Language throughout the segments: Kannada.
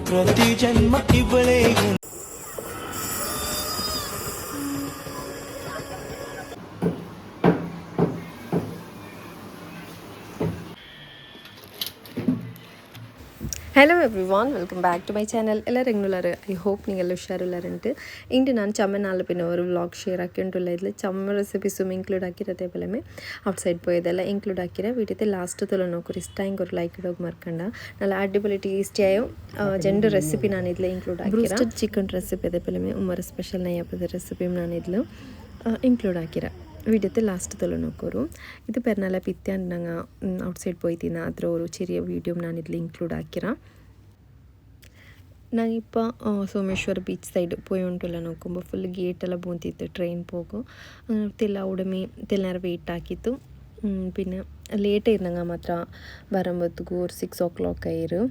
ಪ್ರತಿ ಜನ್ಮ ಇವಳೇ. Hello everyone, welcome back to my channel. ಎಲ್ಲರೂ ಹೆಂಗುಲ್ಲಾರು? ಐ ಹೋಪ್ ನೀವೆಲ್ಲ ಹುಷಾರಿಲ್ಲಾರಂಟು. ಇಂಟು ನಾನು ಚಮ್ಮನಾಲು ಪಿನ್ನ ഒരു ವ್ಲಾಗ್ ഷെയർ ആക്കിയിട്ടുള്ള ഇതിൽ ചമ്മ റെസിപ്പീസും ഇൻക്ലൂഡ് ആക്കിയിട്ട് പോലെ ഔട്ട്സൈഡ് പോയതെಲ್ಲ ഇൻക്ലൂഡ് ആക്കിയ വീട്ടിൽ ലാസ്റ്റ് തുല നോക്കൂರಿ ಇಷ್ಟ ഒരു ಲೈಕ್ ಇಡೋಗಿ ಮರ್ಕಂಡ നല്ല ಅಡ್ಡಿಪೊಲಿ ಟೇಸ್ಟಿಯಾಯೋ ಜೆಂಡು ರೆಸಿಪಿ ನಾನು ಇದರಲ್ಲಿ ಇನ್ಕ್ಲೂಡ್ ಆಕಿರ. ಬ್ರೂಸ್ಟೆಡ್ ಚಿಕನ್ ರೆಸಿಪಿ ಅದೇ ಪಲೆ ಉಮ್ಮರ ಸ್ಪೆಷಲ್ ನಯ್ಯಪ್ಪದ ರೆಸಿಪಿ ನಾನು ಇದಲು ಇನ್ಕ್ಲೂಡ್ ಆಕಿರ. വീഡിയോത്തെ ലാസ്റ്റ് തൊല്ല നോക്കൂ. ഇത് പെരുന്നാളെ പിറ്റാണ്ട് ഞങ്ങൾ ഔട്ട്സൈഡ് പോയിtina ಅದರ ഒരു ചെറിയ വീഡിയോ ನಾನು ഇതിൽ ഇൻക്ലൂഡ് ആക്കിರ. ನಾನಿപ്പോൾ ಸೋಮೇಶ್ವರ ಬೀಚ್ ಸೈಡ್ പോയി ಉಂಟಲ್ಲ ನೋಡ್ಕೊಂಬ ಫುಲ್ ಗೇಟೆಲ್ಲ ಬೂಂತಿತ್ತು ಟ್ರೈನ್ ಹೋಗು ತೆಲ್ಲ ಉಡಮೆ ತೆಲ್ಲರ ವೆಯ್ಟ್ ಹಾಕಿತ್ತು. പിന്നെ ಲೇಟ್ ಆಯ್ತು ಮಾತ್ರ ಬರಂಬತ್ತಿಗೂ 6 o'clock ಆಯ್ರು.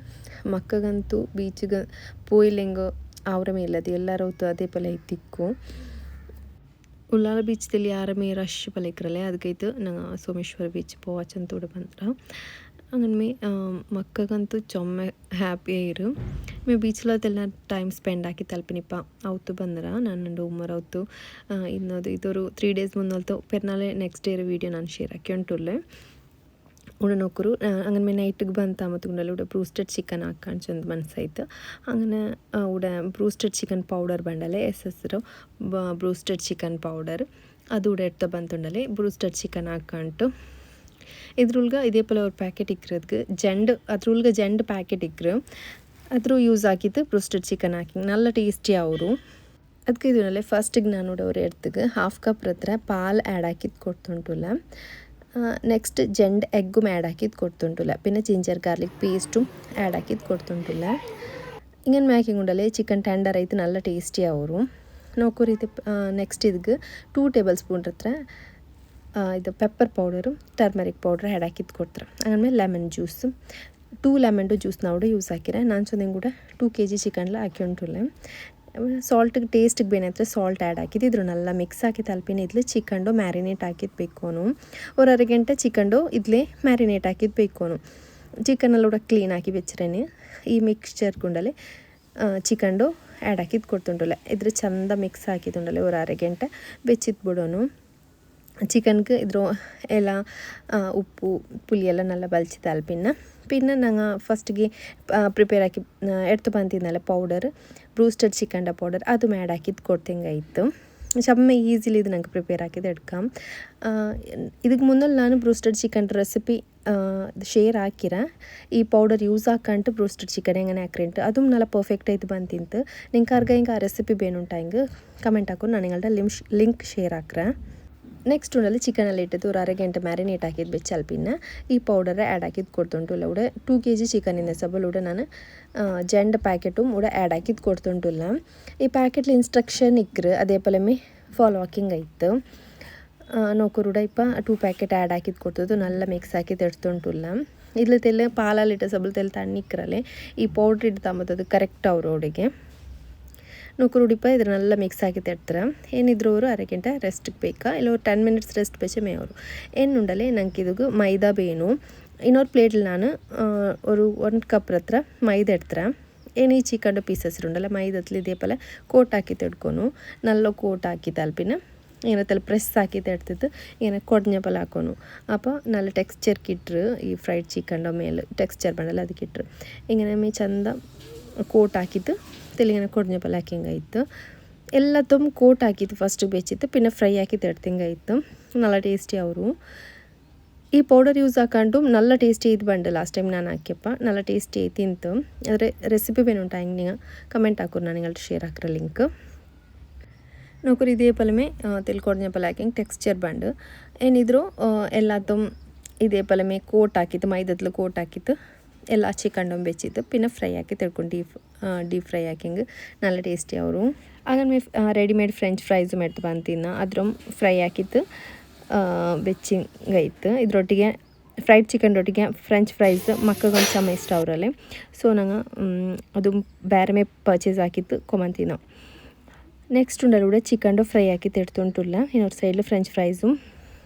ಮಕ್ಕಗಂತೂ ಬೀಚ್ಗೆ ಪೋಯಿಲೆಂಗ ಅವರ ಮೇಲದು ಎಲ್ಲರ ಹೊತ್ತು ಅದೇ ಪಲ ಇತ್ತಿಕ್ಕು. ಉಳ್ಳಾಲ ಬೀಚ್ದಲ್ಲಿ ಯಾರಮೇ ರಶ್ ಪಲಿಕ್ರಲ್ಲೇ ಅದಕ್ಕೈತು ನಂಗೆ ಸೋಮೇಶ್ವರ ಬೀಚ್ പോവാച്ചಂತೂടെ ಬಂದ್ರೆ അങ്ങനെ ಮಕ್ಕಗಂತೂ ಚೊಮ್ಮೆ ಹ್ಯಾಪಿ ಆಯಿರು. ಮೇ ಬೀಚ್ಲತ್ತೆಲ್ಲ ಟೈಮ್ ಸ್ಪೆಂಡ್ ಆಕಿ ತಲುಪಿನಿಪ್ಪ ಅವತ್ತು ಬಂದ್ರೆ ನಾನು ಉಮ್ಮರ ಅವತ್ತು ಇನ್ನೊಂದು ಇದೊರು 3 days മുന്നോലത്തെ പെരുന്നാളെ നെക്സ്റ്റ് ഡേ വീഡിയോ ನಾನು ಶೇರ್ ಆಕಿ ಉಂಟುಲ್ಲೆ ഇവിടെ നോക്കൂ. അങ്ങനെ നൈറ്റിಗೆ ಬಂತ ಮತ್ತುಂಡಲ್ಲ ഇവിടെ ಬ್ರೂಸ್ಟೆಡ್ ಚಿಕನ್ ಹಾಕೊಂಡು ಮನಸ್ಸಾಯ್ತು. അങ്ങനെ ഇവിടെ ಬ್ರೂಸ್ಟೆಡ್ ಚಿಕನ್ ಪೌಡರ್ ಬಂಡಲೆ ಹೆಸರು ಬ್ರೂಸ್ಟೆಡ್ ಚಿಕನ್ ಪೌಡರ್ ಅದು ഇവിടെ എടുത്ത് ಬಂತುಂಡಲೆ ಬ್ರೂಸ್ಟೆಡ್ ಚಿಕನ್ ಹಾಕೊಂಡು ಇದ್ರೊಳಗೆ ಇದೇ ಪಲ ಅವ್ರ ಪ್ಯಾಕೆಟ್ ಇಕ್ಕಿರೋದಕ್ಕೆ ಅದ್ರೊಳಗೆ ಜೆಂಡ್ ಪ್ಯಾಕೆಟ್ ಇಕ್ಕರು ಅದ್ರ ಯೂಸ್ ಹಾಕಿದ್ದು ಬ್ರೂಸ್ಟೆಡ್ ಚಿಕನ್ ಹಾಕಿ ನಲ್ಲ ಟೇಸ್ಟಿ ಅವರು. ಅದಕ್ಕೆ ಇದನ್ನೆಲ್ಲ ಫಸ್ಟಿಗೆ ನಾನು ಅವ್ರ ಎಡ್ತಿಗೆ 1/2 cup ಹತ್ರ ಪಾಲ್ ಆ್ಯಡ್ ಹಾಕಿದ್ದು ಕೊಡ್ತುಂಟುಲ್ಲ. ನೆಕ್ಸ್ಟ್ ಜೆಂಡ್ ಎಗ್ಗು ಆ್ಯಡ್ ಹಾಕಿದ್ದು ಕೊಡ್ತುಂಟುಲ್ಲ. പിന്നെ ಜಿಂಜರ್ ಗಾರ್ಲಿಕ್ ಪೇಸ್ಟು ಆ್ಯಡ್ ಹಾಕಿದ್ದು ಕೊಡ್ತುಂಟುಲ್ಲ. ಹಿಂಗೆ ಮ್ಯಾಕಿಂಗ್ ಉಂಡಲೆ ಚಿಕನ್ ಟೆಂಡರ್ ಆಯ್ತು ನಲ್ಲ ಟೇಸ್ಟಿ ಅವರು. ನೋಕೋ ರೀತಿ ನೆಕ್ಸ್ಟ್ ಇದಕ್ಕೆ 2 tablespoon ಹತ್ರ ಇದು pepper powder turmeric powder add ಹಾಕಿದ್ದು ಕೊಡ್ತಾರೆ. ಆಮೇಲೆ ಲೆಮನ್ ಜ್ಯೂಸು 2 ಲೆಮನ್ ಜ್ಯೂಸ್ನ ಕೂಡ ಯೂಸ್ ಹಾಕಿರ. ನಾನು ಚಂದಂಗೆ ಕೂಡ 2 kg ಚಿಕನ್ಲ ಹಾಕಿ ಉಂಟುಲ್ಲ. ಸಾಲ್ಟಿಗೆ ಟೇಸ್ಟಿಗೆ ಬೇನೆ ಸಾಲ್ಟ್ ಆ್ಯಡ್ ಹಾಕಿದ್ದು ಇದ್ರು ನಲ್ಲ ಮಿಕ್ಸ್ ಹಾಕಿ ತಲುಪಿನ ಇದ್ಲು ಚಿಕಂಡು ಮ್ಯಾರಿನೇಟ್ ಹಾಕಿದ್ದು ಬೇಕೋನು. ஒரு ಅரை ಗಂಟೆ ಚಿಕಂಡು ಇದ್ಲೇ ಮ್ಯಾರಿನೇಟ್ ಹಾಕಿದ್ದು ಬೇಕೋನು. ಚಿಕನೆಲ್ಲ ಕೂಡ ಕ್ಲೀನ್ ಹಾಕಿ ಬೆಚ್ಚರೇನೆ ಈ ಮಿಕ್ಸ್ಚರ್ ಗುಂಡಲೆ ಚಿಕಂಡು ಆ್ಯಡ್ ಹಾಕಿದ್ದು ಕೊಡ್ತುಂಟಲ್ಲ. ಇದ್ರ ಚಂದ ಮಿಕ್ಸ್ ಹಾಕಿದ್ದುಂಡಲೆ ஒரு ಅரை ಗಂಟೆ ಬೆಚ್ಚಿದ್ದು ಬಿಡೋನು. ಚಿಕನ್ಗೆ ಇದ್ರ ಎಲ್ಲ ಉಪ್ಪು ಪುಳಿ ಎಲ್ಲ നല്ല ಬಲ್ಚಿ പിന്നെ ഞങ്ങൾ ഫസ്റ്റിಗೆ പ്രിപ്പയർ ആക്കി എടുത്ത് ಬಂದಿದ್ನಲ್ಲ ಪೌಡರ್ ಬ್ರೂಸ್ಟೆಡ್ ಚಿಕನ್ ಪೌಡರ್ ಅದು ಆ್ಯಡ್ ಹಾಕಿದ್ದು ಕೊಡ್ತಂಗಾಯಿತು. ಚಮ್ಮೆ ಈಸಿಲಿ ಇದು ನಂಗೆ ಪ್ರಿಪೇರ್ ಹಾಕಿದ್ದು ಎಡ್ಕಂ. ಇದಕ್ಕೆ ಮುಂದೆ ನಾನು ಬ್ರೂಸ್ಟೆಡ್ ಚಿಕನ್ ರೆಸಿಪಿ ಶೇರ್ ಹಾಕಿರ. ಈ ಪೌಡರ್ ಯೂಸ್ ಹಾಕಂಟು ಬ್ರೂಸ್ಟೆಡ್ ಚಿಕನ್ ಹೆಂಗೆ ಹಾಕ್ರಿಂಟು ಅದು ನಲ್ಲ ಪರ್ಫೆಕ್ಟ್ ಆಯ್ತು ಬಂತಿಂತು. ನಿಂಗೆ ಕರ್ಗ ಹಿಂಗೆ ಆ ರೆಸಿಪಿ ಬೇನುಂಟ ಹಿಂಗೆ ಕಮೆಂಟ್ ಹಾಕೊಂಡು ನಾನು ಹಿಂಗಲ್ದ ಲಿಂಕ್ ಶೇರ್ ಹಾಕ್ರ. ನೆಕ್ಸ್ಟ್ ಉಂಡಲ್ಲಿ ಚಿಕನಲ್ಲಿ ಇಟ್ಟಿದ್ದು ஒரு ಅரை ಗಂಟೆ ಮ್ಯಾರಿನೇಟ್ ಹಾಕಿದ್ದು ಬೆಚ್ಚಲ್ಪಿನ ಈ ಪೌಡರ್ ಆ್ಯಡ್ ಹಾಕಿದ್ದು ಕೊಡ್ತುಂಟು ಇಲ್ಲ ಉಡೆ 2 kg ಚಿಕನಿಂದ ಸಬಲ್ ಉಡೆ ನಾನು ಜೆಂಡ್ ಪ್ಯಾಕೆಟು ಉಡೆ ಆ್ಯಡ್ ಹಾಕಿದ್ದು ಕೊಡ್ತುಂಟುಲ್ಲ. ಈ ಪ್ಯಾಕೆಟ್ಲಿ ಇನ್ಸ್ಟ್ರಕ್ಷನ್ ಇಕ್ರು ಅದೇ ಪಲಮೆ ಫಾಲೋ ಹಾಕಿಂಗ್ ಆಯಿತು. ನೋಕೂರು ಉಡ ಇಪ್ಪ 2 ಪ್ಯಾಕೆಟ್ ಆ್ಯಡ್ ಹಾಕಿದ್ದು ಕೊಡ್ತದ್ದು ನಲ್ಲ ಮಿಕ್ಸ್ ಹಾಕಿ ತೆಡ್ತುಂಟುಲ್ಲ. ಇದ್ಲ ತೆಲ್ಲ ಪಾಲಲ್ಲಿಟ್ಟು ಸಬಲ್ ತೆಲ್ಲ ತಣ್ಣಿಕ್ರಲ್ಲೇ ಈ ಪೌಡ್ರ್ ಇಟ್ಟು ತಂಬತ್ತದು ಕರೆಕ್ಟ್ ಅವರೊಳಗೆ ನೂಕುರುಡಿಪ ಇದ್ರ ನಲ್ಲ ಮಿಕ್ಸ್ ಹಾಕಿ ತೆಡ್ತಾರೆ. ಏನಿದ್ರು ಅವರು ಅரை ಗಂಟೆ ರೆಸ್ಟಿಗೆ ಬೇಕಾ ಇಲ್ಲ ஒரு 10 minutes ರೆಸ್ಟ್ ಬೇಚೆ ಮೇ ಅವರು ಏನುಂಡಲೆ ನಂಗೆ ಇದಕ್ಕೆ ಮೈದಾ ಬೇನು ಇನ್ನೊಂದು ಪ್ಲೇಟ್ಲಿ ನಾನು ஒரு 1 cup ಹತ್ರ ಮೈದಾ ಎಡ್ತಾರೆ. ಏನು ಈ ಚಿಕನ್ ಪೀಸಸ್ ಉಂಡಲ್ಲ ಮೈದತ್ಲಿ ಇದೇ ಪಲ ಕೋಟ್ ಹಾಕಿ ತೆಡ್ಕೊನು ನಲ್ಲ ಕೋಟ್ ಹಾಕಿ ತಲ್ಪಿನ ಏನತ್ತಲ್ಲ ಪ್ರೆಸ್ ಹಾಕಿ ತೆಡ್ತಿದ್ದು ಏನ ಕೊಡ್ഞ്ഞ ಪಲ ಹಾಕೋನು ಅಪ್ಪ ನಲ್ಲ ಟೆಕ್ಸ್ಚರ್ ಕಿಟ್ರು ಈ ಫ್ರೈಡ್ ಚಿಕನ್ ಮೇಲೆ ಟೆಕ್ಸ್ಚರ್ ಬಂಡಲ್ಲ ಅದಕ್ಕೆ ಇಟ್ರು ಹಿಂಗೆ ಮೇ ಚಂದ ಕೋಟ್ ಹಾಕಿದ್ದು ತೆಲಿಗೆ ಕೊಡ್ഞ്ഞ ಪಲ ಹಾಕಿಂಗಾಯಿತು. ಎಲ್ಲ ತುಂಬ ಕೋಟ್ ಹಾಕಿತ್ತು ಫಸ್ಟಿಗೆ ಬೆಚ್ಚಿತ್ತು ಪಿನ್ನ ಫ್ರೈ ಹಾಕಿ ತೆಡ್ತಿಂಗಾಯಿತು ನಲ್ಲ ಟೇಸ್ಟಿ ಅವರು. ಈ ಪೌಡರ್ ಯೂಸ್ ಹಾಕೊಂಡು ನಲ್ಲ ಟೇಸ್ಟಿ ಇದು ಬಂಡು ಲಾಸ್ಟ್ ಟೈಮ್ ನಾನು ಹಾಕ್ಯಪ್ಪ ನಲ್ಲ ಟೇಸ್ಟಿ ತಿಂತು. ಆದರೆ ರೆಸಿಪಿ ಬೇನುಂಟ ಹಿಂಗೆ ನೀವು ಕಮೆಂಟ್ ಹಾಕೋರು ನಾನು ನಿങ്ങളുടെ ಶೇರ್ ಹಾಕ್ರ ಲಿಂಕ್ ನೋಕರು ಇದೇ ಪಲಮೆ ತೆಲ್ಕೊಡ್ഞ്ഞ ಪಲ ಹಾಕಿಂಗ್ ಟೆಕ್ಸ್ಚರ್ ಬಂಡು ಏನಿದ್ರು ಎಲ್ಲ ತುಂಬ ಇದೇ ಪಲಮೆ ಕೋಟ್ ಹಾಕಿತ್ತು ಮೈದತ್ಲು ಕೋಟ್ ಹಾಕಿತ್ತು ಎಲ್ಲ ಚಿಕನ್ ಬೆಚ್ಚಿತ್ತು ಪಿನ್ನ ಫ್ರೈ ಹಾಕಿ ತೆಡ್ಕೊಂಡು ಡೀಪ್ ಫ್ರೈ ಹಾಕಿಂಗ್ ನಲ್ಲ ಟೇಸ್ಟಿ ಅವರು. ಆಮೇಲೆ ರೆಡಿಮೇಡ್ ಫ್ರೆಂಚ್ ಫ್ರೈಸು ಮೆಡ್ತು ಬಂತಿನ್ನ ಅದ್ರ ಫ್ರೈ ಹಾಕಿತ್ತು ಬೆಚ್ಚಿಂಗಾಯ್ತು. ಇದರೊಟ್ಟಿಗೆ ಫ್ರೈಡ್ ಚಿಕನ್ ಒಟ್ಟಿಗೆ ಫ್ರೆಂಚ್ ಫ್ರೈಸ್ ಮಕ್ಕಗೊಂದು ಚಮ್ಮ ಇಷ್ಟ ಅವರಲ್ಲಿ. ಸೊ ನಂಗೆ ಅದು ಬೇರೆ ಮೇ ಪರ್ಚೇಸ್ ಹಾಕಿತ್ತು ಕೊಮಂತಿನ. ನೆಕ್ಸ್ಟ್ ಉಂಡಲ್ಲಿ ಕೂಡ ಚಿಕನ್ ಫ್ರೈ ಹಾಕಿ ತೆಡ್ತುಂಟುಲ್ಲ ಇನ್ನೊಂದು ಸೈಡ್ಲು ಫ್ರೆಂಚ್ ಫ್ರೈಸು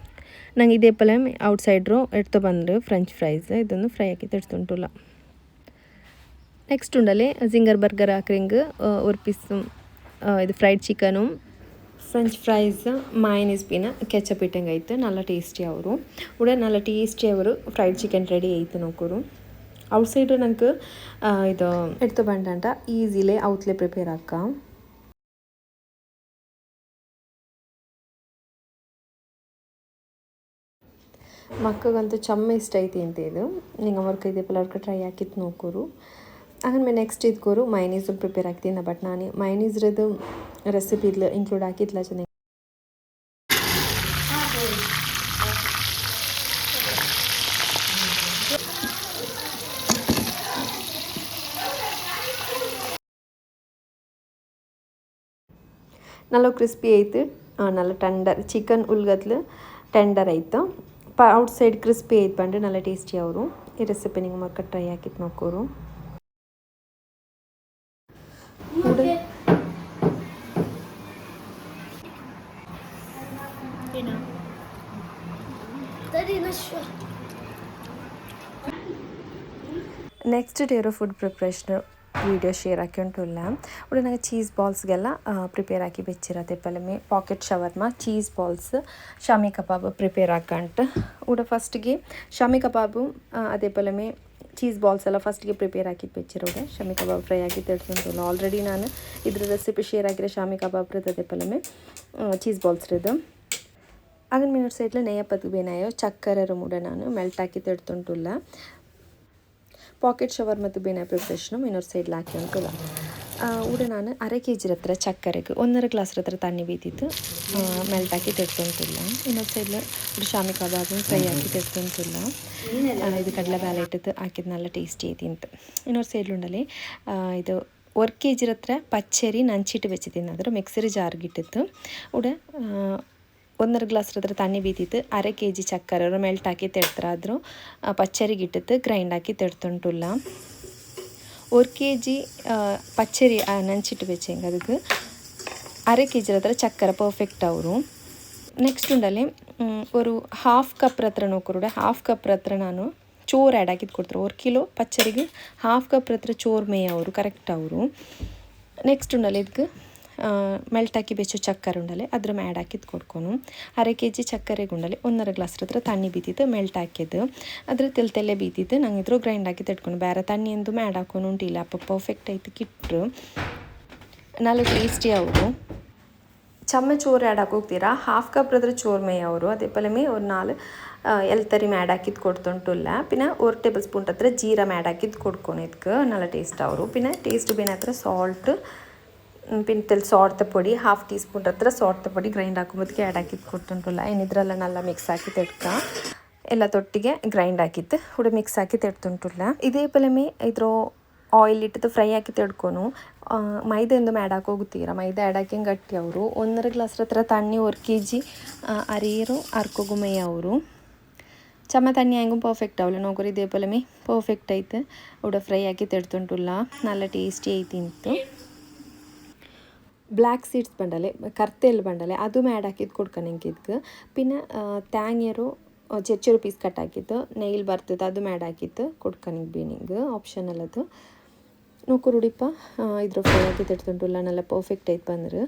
ನಂಗೆ ಇದೇ ಪಲ ಔಟ್ಸೈಡ್ರು ಎಡ್ತು ಬಂದರು ಫ್ರೆಂಚ್ ಫ್ರೈಸ್ ಇದೊಂದು ಫ್ರೈ ಹಾಕಿ ತೆಡ್ತುಂಟುಲ್ಲ. ನೆಕ್ಸ್ಟ್ ಉಂಡಲೆ ಜಿಂಗರ್ ಬರ್ಗರ್ ಹಾಕ್ರಿಂಗ್ ஒரு ಪೀಸ್ ಇದು fried chicken french fries mayonnaise ಪೀನ ಕೆಚಪ್ ಇಟ್ಟಂಗೆ ಐತೆ ನಲ್ಲ ಟೇಸ್ಟಿ ಅವರು ಉಡ ನಲ್ಲ ಟೇಸ್ಟಿ ಅವರು ಫ್ರೈಡ್ ಚಿಕನ್ ರೆಡಿ ಐತೆ ನೋಕರು ಔಟ್ಸೈಡ್ ನಂಗೆ ಇದು ಎಡ್ತು ಬಂಡಂಟ ಈಸಿಲೇ ಔತ್ಲೆ ಪ್ರಿಪೇರ್ ಹಾಕ ಮಕ್ಕಗಂತೂ ಚಮ್ಮ ಇಷ್ಟ ಐತಿ ಅಂತ ಇದು ನಿಂಗೆ ಅವ್ರ ಕೈದೇಪಲ್ಲ ಅವ್ರಿಗೆ ಟ್ರೈ ಹಾಕಿತ್ತು ನೋಕೋರು ಆಮೇಲೆ ನೆಕ್ಸ್ಟ್ ಇದ್ಕೋರು ಮೈನೀಸು ಪ್ರಿಪೇರ್ ಆಗ್ತೀನಿ ಬಟ್ ನಾನು ಮೈನೀಸ್ರದ್ದು ರೆಸಿಪಿ ಇದ್ಲು ಇನ್ಕ್ಲೂಡ್ ಹಾಕಿದ್ಲ ಚೆನ್ನಾಗಿ ನಲ್ಲ ಕ್ರಿಸ್ಪಿ ಐತೆ ನಲ್ಲ ಟೆಂಡರ್ ಚಿಕನ್ ಉಲ್ಗತ್ಲು ಟೆಂಡರ್ ಐತೆ ಔಟ್ ಸೈಡ್ ಕ್ರಿಸ್ಪಿ ಐತೆ ಬಂದ್ರೆ ನಲ್ಲ ಟೇಸ್ಟಿ ಅವರು ಈ ರೆಸಿಪಿ ನಿಂಗೆ ಮಕ್ಕ ಟ್ರೈ ಹಾಕಿತ್ತು ನೋಕೋರು ನೆಕ್ಸ್ಟ್ ಡೇ ಇರೋ ಫುಡ್ ಪ್ರಿಪ್ರೇಷನ್ ವೀಡಿಯೋ ಶೇರ್ ಹಾಕಿಂಟುಲ್ಲ ಉಡ ನಂಗೆ ಚೀಸ್ ಬಾಲ್ಸ್ಗೆಲ್ಲ ಪ್ರಿಪೇರ್ ಹಾಕಿ ಬೆಚ್ಚಿರತ್ತೆ ಪಲಮೆ packet shawarma cheese balls Shami ಕಬಾಬ್ ಪ್ರಿಪೇರ್ ಹಾಕಂಟು ಉಡ ಫಸ್ಟ್ಗೆ ಶಾಮಿ ಕಬಾಬು ಅದೇ ಪಲಮೆ ಚೀಸ್ ಬಾಲ್ಸ್ ಎಲ್ಲ ಫಸ್ಟ್ಗೆ ಪ್ರಿಪೇರ್ ಹಾಕಿ ಬೆಚ್ಚಿರೋಡೆ ಶಾಮಿ ಕಬಾಬ್ ಫ್ರೈ ಆಗಿ ತೆಡ್ಸಂಟುಲ್ಲ ಆಲ್ರೆಡಿ ನಾನು ಇದ್ರ ರೆಸಿಪಿ ಶೇರ್ ಆಗಿರೋ ಶಾಮಿ ಕಬಾಬ್ ಅದೇ ಪಲಮೆ ಚೀಸ್ ಬಾಲ್ಸ್ ಇರೋದು ಆಗನ ಮಿನಟ್ ಸೈಡ್ಲ ನೆಯ್ಯಪ್ಪತ್ತು ಬೇನಾಯೋ ಚಕ್ಕರ ಮೂಡ ನಾನು ಮೆಲ್ಟ್ ಹಾಕಿ ತೆಡ್ತುಂಟುಲ್ಲ ಪಾಕೆಟ್ ಶವರ್ ಮತ್ತು ಬೇನೆ ಪ್ರಿಪ್ರೇಷನು ಇನ್ನೊಂದು ಸೈಡ್ಲಿ ಹಾಕಿ ಉಂಟುಲ್ಲ ಊಟ ನಾನು ಅರೆ ಕೆ ಜಿ ಹತ್ರ ಚಕ್ಕರೆಗೆ 1.5 ಗ್ಲಾಸ್ ಹತ್ರ ತಣ್ಣಿ ಬೀತಿತ್ತು ಮೆಲ್ಟ್ ಹಾಕಿ ತೆಡ್ತುಂಟುಲ್ಲ ಇನ್ನೊಂದು ಸೈಡ್ಲ ಶಾಮಿ ಕಬಾಬು ಫ್ರೈ ಹಾಕಿ ತೆಡ್ತುಂಟುಲ್ಲ ಇದು ಕಡಲೆ ಬೇಳೆ ಇಟ್ಟದ್ದು ಹಾಕಿದ್ದು നല്ല ಟೇಸ್ಟಿ ಐತಿ ಅಂತ ಇನ್ನೊಂದು ಸೈಡ್ಲುಂಡಲ್ಲಿ ಇದು 1 ಕೆ ಜಿ ಹತ್ರ ಪಚ್ಚರಿ ನಂಚಿಟ್ಟು വെച്ചിದ್ದೀನಿ ಅದರ ಮಿಕ್ಸರ್ ಜಾರ್ಗಿಟ್ಟಿತ್ತು ಉಡ 1.5 ಗ್ಲಾಸ್ ಹತ್ರ ತಣ್ಣಿ ಬೀತಿತ್ತು ಅರೆ ಕೆ ಜಿ ಚಕ್ಕರೆ ಮೆಲ್ಟ್ ಹಾಕಿ ತೆಡ್ತಾರಾದ್ರು ಪಚ್ಚರಿಗಿಟ್ಟಿತ್ತು ಗ್ರೈಂಡ್ ಹಾಕಿ ತೆಡ್ತುಂಟುಲ್ಲ 1 ಕೆ ಜಿ ಪಚ್ಚರಿ ನಂಚಿಟ್ಟು വെച്ചെങ്കിൽ ಅದಕ್ಕೆ ಅರೆ ಕೆ ಜಿ ಹತ್ರ ಚಕ್ಕರೆ ಪರ್ಫೆಕ್ಟ್ ಅವರು ನೆಕ್ಸ್ಟ್ ಉಂಡಲ್ಲಿ ಒಂದು ಹಾಫ್ ಕಪ್ ಹತ್ರ ನೋಕರುಡೆ ಹಾಫ್ ಕಪ್ ಹತ್ರ ನಾನು ಚೋರು ಆ್ಯಡ್ ಹಾಕಿದ್ದು ಕೊಡ್ತಾರೆ 1 ಕಿಲೋ ಪಚ್ಚರಿಗೆ ಹಾಫ್ ಕಪ್ ಹತ್ರ ಚೋರು ಮೇಯ ಅವರು ಕರೆಕ್ಟ್ ಅವರು ನೆಕ್ಸ್ಟ್ ಉಂಡಲ್ಲಿ ಇದಕ್ಕೆ ಮೆಲ್ಟ್ ಹಾಕಿ ಬೆಚ್ಚು ಚಕ್ಕರೆ ಉಂಡಲೆ ಅದ್ರ ಮ್ಯಾಡ್ ಹಾಕಿದ್ದು ಕೊಡ್ಕೊನು ಅರೆ ಕೆ ಜಿ ಚಕ್ಕರೆಗೆ ಉಂಡಲೆ 1.5 ಗ್ಲಾಸ್ ಹತ್ರ ತಣ್ಣಿ ಬೀತಿತ್ತು ಮೆಲ್ಟ್ ಹಾಕಿದ್ದು ಅದ್ರ ತೆಲ್ಲೆ ಬೀತಿತ್ತು ನಂಗೆ ಇದ್ರು ಗ್ರೈಂಡ್ ಹಾಕಿ ತೆಡ್ಕೊಂಡು ಬೇರೆ ತಣ್ಣಿ ಎಂದು ಮ್ಯಾಡ್ ಹಾಕೊಂಡು ಉಂಟಿಲ್ಲ ಅಪ್ಪ ಪರ್ಫೆಕ್ಟ್ ಐತಿ ಕಿಟ್ರು ನಾಲ್ಕು ಟೇಸ್ಟಿ ಅವರು ಚಮ್ಮ ಚೋರು ಆ್ಯಡ್ ಹಾಕೋಗ್ತೀರಾ ಹಾಫ್ ಕಪ್ ಹತ್ರ ಚೋರು ಮೇಯ ಅವರು ಅದೇ ಪಲಮೆ ಒಂದು 4 ಎಲ್ತರಿ ಮ್ಯಾಡ್ ಹಾಕಿದ್ದು ಕೊಡ್ತುಂಟುಲ್ಲ ಪಿನ 1 ಟೇಬಲ್ ಸ್ಪೂನ್ ಹತ್ರ ಜೀರಾ ಮ್ಯಾಡ್ ಹಾಕಿದ್ದು ಕೊಡ್ಕೊಂಡು ಇದಕ್ಕೆ ನಲ್ಲ ಟೇಸ್ಟ್ ಅವರು ಪಿನ ಟೇಸ್ಟ್ ಬೇನೆ ಹತ್ರ ಸಾಲ್ಟ್ ಪಿಂಟಲ್ ಸಾಲ್ಟ್ ಪೊಡಿ ಹಾಫ್ ಟೀ ಸ್ಪೂನ್ ಹತ್ರ ಸಾಲ್ಟ್ ಪೊಡಿ ಗ್ರೈಂಡ್ ಹಾಕೊಂಬೋದಕ್ಕೆ ಆ್ಯಡ್ ಹಾಕಿದ್ದು ಕೊಡ್ತುಂಟುಲ್ಲ ಏನಿದ್ರಲ್ಲ ನಲ್ಲ ಮಿಕ್ಸ್ ಹಾಕಿ ತೆಡ್ಕ ಎಲ್ಲ ತೊಟ್ಟಿಗೆ ಗ್ರೈಂಡ್ ಹಾಕಿತ್ತು ಹುಡ ಮಿಕ್ಸ್ ಹಾಕಿ ತೆಡ್ತುಂಟುಲ್ಲ ಇದೇ ಪಲಮೆ ಇದ್ರ ಆಯಿಲ್ ಇಟ್ಟಿದ್ದು ಫ್ರೈ ಹಾಕಿ ತೆಡ್ಕೊನು ಮೈದಾ ಎಂದು ಮ್ಯಾಡ್ ಹಾಕೋಗುತ್ತೀರ ಮೈದಾ ಆ್ಯಡ್ ಹಾಕಿ ಗಟ್ಟಿ ಅವರು 1.5 ಗ್ಲಾಸ್ ಹತ್ರ ತಣ್ಣಿ 1 ಕೆ ಜಿ ಅರಿಯರು ಅರ್ಕೋಗುಮಯ್ಯ ಅವರು ಚಮ್ಮ ತಣ್ಣಿ ಹೆಂಗೂ ಪರ್ಫೆಕ್ಟ್ ಅವಲ್ಲ ನೋಕರು ಇದೇ ಪಲಮೆ ಪರ್ಫೆಕ್ಟ್ ಐತೆ ಉಡ ಫ್ರೈ ಹಾಕಿ ತೆಡ್ತುಂಟುಲ್ಲ നല്ല ಟೇಸ್ಟಿ ಐತಿ ಇಂತು ಬ್ಲ್ಯಾಕ್ ಸೀಡ್ಸ್ ಬಂಡಲೆ ಕರ್ತೆಲ್ ಬಂಡಲೆ ಅದು ಮ್ಯಾಡ್ ಹಾಕಿದ್ದು ಕೊಡ್ಕನಿಂಗೆ ಇದಕ್ಕೆ ಪಿನ್ನ ತ್ಯಾಂಗ್ಯರು ಚೆಚ್ಚರು ಪೀಸ್ ಕಟ್ ಹಾಕಿದ್ದು ನೈಲ್ ಬರ್ತದೆ ಅದು ಮ್ಯಾಡ್ ಹಾಕಿತ್ತು ಕೊಡ್ಕನಿಗೆ ಬೀನಿಂಗ್ ಆಪ್ಷನಲ್ ಅದು ನೋಕುರುಡಿಪ್ಪ ಇದ್ರ ಫ್ರೈ ಹಾಕಿ ತೆಡ್ತುಂಟುಲ್ಲ നല്ല ಪರ್ಫೆಕ್ಟ್ ಐತೆ ಬಂದ್ರೆ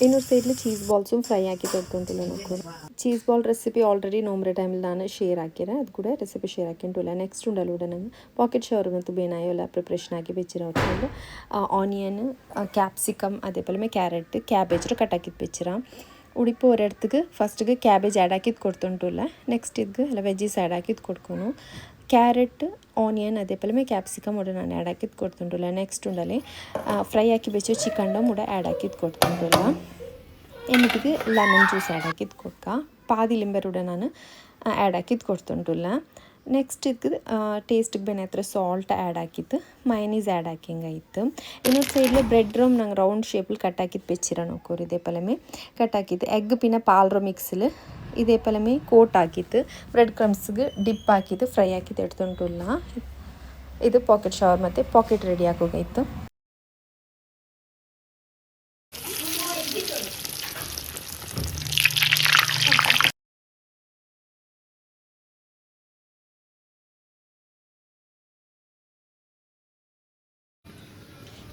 ಇನ್ನೊಂದು ಸೈಡ್ಲಿ ಚೀಸ್ ಬಾಲ್ಸು ಫ್ರೈ ಹಾಕಿ ತೆಡ್ತುಂಟುಲ್ಲ ನೋಡ್ಕೊಂಡು ಚೀಸ್ ಬಾಲ್ ರೆಸಿಪಿ ಆಲ್ರೆಡಿ ನೋಮ್ರೆ ಟೈಮಲ್ಲಿ ನಾನು ಶೇರ್ ಹಾಕಿರೆ ಅದು ಕೂಡ ರೆಸಿಪಿ ಶೇರ್ ಹಾಕಿಂಟುಲ್ಲ ನೆಕ್ಸ್ಟ್ ಉಂಡಲ್ಲ ಕೂಡ ನಂಗೆ ಪಾಕೆಟ್ ಶವರ್ ಮತ್ತು ಬೇನಾಯೋ ಎಲ್ಲ ಪ್ರಿಪ್ರೇಷನ್ ಹಾಕಿ ಬೆಚ್ಚಿರ ಹೊತ್ಕೊಂಡು ಆನಿಯನ್ ಕ್ಯಾಪ್ಸಿಕಮ್ ಅದೇ ಪಲಮೆ ಕ್ಯಾರೆಟ್ ಕ್ಯಾಬೇಜ್ರು ಕಟ್ ಹಾಕಿದ್ದು ಬೆಚ್ಚಿರ ಉಡಿಪು ಹೊರಡ್ತಿಗೆ ಫಸ್ಟಿಗೆ ಕ್ಯಾಬೇಜ್ ಆ್ಯಡ್ ಹಾಕಿದ್ದು ಕೊಡ್ತುಂಟುಲ್ಲ ನೆಕ್ಸ್ಟ್ ಇದಕ್ಕೆ ಎಲ್ಲ ವೆಜ್ಜೀಸ್ ಆ್ಯಡ್ ಹಾಕಿದ್ದು ಕೊಡ್ಕೊನು ಕ್ಯಾರೆಟ್ ಆನಿಯನ್ ಅದೇ ಪಲಮೆ ಕ್ಯಾಪ್ಸಿಕಮ್ ಉಡ ನಾನು ಆ್ಯಡ್ ಹಾಕಿದ್ದು ಕೊಡ್ತುಂಟುಲ್ಲ ನೆಕ್ಸ್ಟ್ ಉಂಡಲ್ಲಿ ಫ್ರೈ ಹಾಕಿ ಬೆಚ್ಚೋ ಚಿಕನ್ ಮುಡ ಆ್ಯಡ್ ಹಾಕಿದ್ದು ಕೊಡ್ತುಂಟುಲ್ಲ എന്നിട്ട് ಲೆಮನ್ ಜ್ಯೂಸ್ ಆ್ಯಡ್ ಹಾಕಿದ್ದು ಕೊಡ್ಕ ಪಾದಿ ಲಿಂಬೆರುಡ ನಾನು ಆ್ಯಡ್ ಹಾಕಿದ್ದು ಕೊಡ್ತುಂಟುಲ್ಲ ನೆಕ್ಸ್ಟ್ ಇದಕ್ಕೆ ಟೇಸ್ಟಿಗೆ ಬೇನೆ ಹತ್ರ ಸಾಲ್ಟ್ ಆ್ಯಡ್ ಹಾಕಿತ್ತು ಮೈನೀಸ್ ಆ್ಯಡ್ ಹಾಕಿಂಗಾಯಿತು ಇನ್ನೊಂದು ಸೈಡ್ಲಿ ಬ್ರೆಡ್ ರೋಮ್ ನಂಗೆ ರೌಂಡ್ ಶೇಪಲ್ಲಿ ಕಟ್ ಹಾಕಿದ್ದು ಬೆಚ್ಚಿರ ನೋಕೋರು ಇದೇ ಪಲಮೆ ಕಟ್ ಹಾಕಿದ್ದು ಎಗ್ ಪಿನ ಪಾಲ್ರೋ ಮಿಕ್ಸಲ್ಲಿ ಇದೇ ಪಲಮೆ ಕೋಟ್ ಹಾಕಿತ್ತು ಬ್ರೆಡ್ ಕ್ರಮ್ಸ್ಗೆ ಡಿಪ್ ಹಾಕಿದ್ದು ಫ್ರೈ ಹಾಕಿದ್ದು ಎಡ್ತುಂಟುಲ್ಲ ಇದು ಪಾಕೆಟ್ ಶವರ್ ಮತ್ತು ಪಾಕೆಟ್ ರೆಡಿ ಹಾಕೋಗಾಯಿತು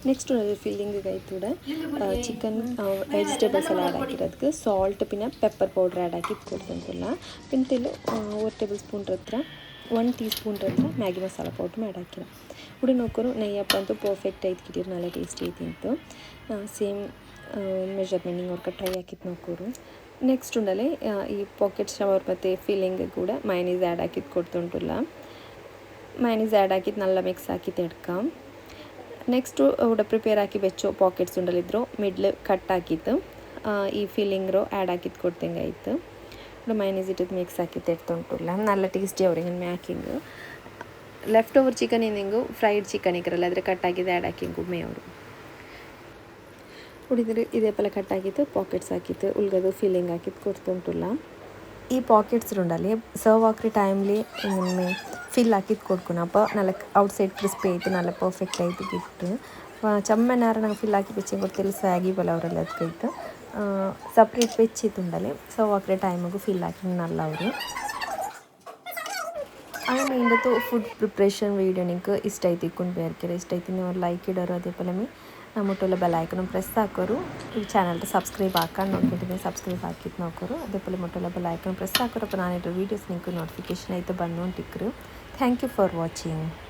ನೆಕ್ಸ್ಟ್ ಫಿಲ್ಲಿಂಗಿಗೆ ಆಯ್ತು ಚಿಕನ್ ವೆಜಿಟೇಬಲ್ಸ್ ಎಲ್ಲ ಆ್ಯಡ್ ಹಾಕಿರೋದಕ್ಕೆ ಸಾಲ್ಟ್ ಪಿನ್ನ ಪೆಪ್ಪರ್ ಪೌಡ್ರ್ ಆ್ಯಡ್ ಹಾಕಿ ಕೊಡ್ತಂತಿಲ್ಲ ಪಿಂತೆಲು 1 ಟೇಬಲ್ ಸ್ಪೂನ್ ಹತ್ರ 1 ಟೀ ಸ್ಪೂನ್ ಹತ್ರ ಮ್ಯಾಗಿ ಮಸಾಲ ಪೌಡ್ರ್ ಮಾಡಿ ಹಾಕಿರ ಉಡಿ ನೋಡ್ಕೊರು ನೆಯ್ಯಪ್ಪ ಅಂತೂ ಪರ್ಫೆಕ್ಟ್ ಐತೆ ಕಿಟ್ಟಿರು നല്ല ಟೇಸ್ಟಿ ಐತಿಂತು ಸೇಮ್ ಮೆಜರ್ಮೆಂಟಿಂಗ್ ಅವ್ರಿಗೆ ಟ್ರೈ ಹಾಕಿತ್ತು ನೋಡ್ಕೋರು ನೆಕ್ಸ್ಟ್ ಉಂಡಲೆ ಈ ಪಾಕೆಟ್ ಶವರ್ ಮತ್ತು ಫಿಲ್ಲಿಂಗ್ ಕೂಡ ಮೈನೀಸ್ ಆ್ಯಡ್ ಹಾಕಿದ್ದು ಕೊಡ್ತುಂಟುಲ್ಲ ಮೈನೀಸ್ ಆ್ಯಡ್ ಹಾಕಿದ್ದು ನಲ್ಲ ಮಿಕ್ಸ್ ಹಾಕಿತ್ತು ಎಡ್ಕ ನೆಕ್ಸ್ಟು ഇവിടെ ಪ್ರಿಪೇರ್ ಹಾಕಿ ಬೆಚ್ಚೋ ಪಾಕೆಟ್ಸ್ ಉಂಡಲಿದ್ರು ಮಿಡ್ಲ್ ಕಟ್ ಹಾಕಿತ್ತು ಈ ಫಿಲ್ಲಿಂಗ್ ರೋ ಆ್ಯಡ್ ಹಾಕಿದ್ದು ಕೊಡ್ತಂಗೆ ಆಯಿತು ഇവിടെ ಮೈನೀಸ್ ಇಟ್ಟಿದ್ದು ಮಿಕ್ಸ್ ಹಾಕಿತ್ತು ಎಡ್ತುಂಟುಲ್ಲ നല്ല ಟೇಸ್ಟಿ ಅವ್ರಿಗೆ ಮ್ಯಾಕಿಂಗ್ ಲೆಫ್ಟ್ ಓವರ್ ಚಿಕನ್ ಏನಿಂಗು ಫ್ರೈಡ್ ಚಿಕನ್ ಇಕ್ಕರಲ್ಲ ಆದರೆ ಕಟ್ ಹಾಕಿದ್ದು ಆ್ಯಡ್ ಹಾಕಿಂಗು ಮೇ ಅವರು ಉಳಿದ್ರೆ ಇದೇ ಪಲ ಕಟ್ ಹಾಕಿತ್ತು ಪಾಕೆಟ್ಸ್ ಹಾಕಿತ್ತು ಉಳ್ಗದು ಫಿಲ್ಲಿಂಗ್ ಹಾಕಿತ್ತು ಕೊಡ್ತುಂಟುಲ್ಲ ಈ ಪಾಕೆಟ್ಸ್ ಉಂಡಲ್ಲಿ ಸರ್ವ್ ಹಾಕ್ರಿ ಟೈಮ್ಲಿ ಫಿಲ್ ಹಾಕಿದ್ದು ಕೊಡ್ಕೊನ ಅಪ್ಪ ನಲ್ಲ ಔಟ್ ಸೈಡ್ ಕ್ರಿಸ್ಪಿ ಆಯಿತು ನಲ್ಲ ಪರ್ಫೆಕ್ಟ್ ಆಯಿತು ಗಿಫ್ಟ್ ಚಮ್ಮೆನಾರ ನಂಗೆ ಫಿಲ್ ಹಾಕಿ ಬೆಚ್ಚಿ ಗೊತ್ತಿಲ್ಲ ಸ್ಯಾಗಿ ಬಲ ಅವರೆಲ್ಲ ಅದಕ್ಕೈತು ಸಪ್ರೇಟ್ ಬೆಚ್ಚಿತ್ತು ಉಂಡಲ್ಲಿ ಸರ್ವ್ ಹಾಕ್ರಿ ಟೈಮಿಗೂ ಫಿಲ್ ಹಾಕಿ ನಲ್ಲ ಅವರು ಆಮೇಲೆ ಇಂದತ್ತು ಫುಡ್ ಪ್ರಿಪ್ರೇಷನ್ ವೀಡಿಯೋ ನಿಂಗೆ ಇಷ್ಟ ಐತಿ ಇಕ್ಕೊಂಡು ಬೇರ್ಕೆರೆ ಇಷ್ಟ ಐತಿ ನೀವು ಲೈಕ್ ಇಡೋರು ಅದೇ ಪಲ ಮುಟ್ಟೋಲ್ಲ ಬೆಲ್ ಐಕನ್ ಪ್ರೆಸ್ ಹಾಕೋರು ಈ ಚಾನಲ್ಗೆ ಸಬ್ಸ್ಕ್ರೈಬ್ ಹಾಕೊಂಡು ನೋಡ್ಕೊಂಡಿದ್ದೀನಿ ಸಬ್ಸ್ಕ್ರೈಬ್ ಹಾಕಿತ್ತು ನೋಕೋರು ಅದೇ ಪಲ ಮುಟ್ಟೋಲ್ಲ ಬೆಲ್ ಐಕನ್ ಪ್ರೆಸ್ ಹಾಕೋರಪ್ಪ ನಾನಿರೋ ವೀಡಿಯೋಸ್ ನಿಂಗೆ ನೋಟಿಫಿಕೇಶನ್ ಆಯಿತು ಬಂದು ಟಿಕ್ರು ಥ್ಯಾಂಕ್ ಯು ಫಾರ್ ವಾಚಿಂಗ್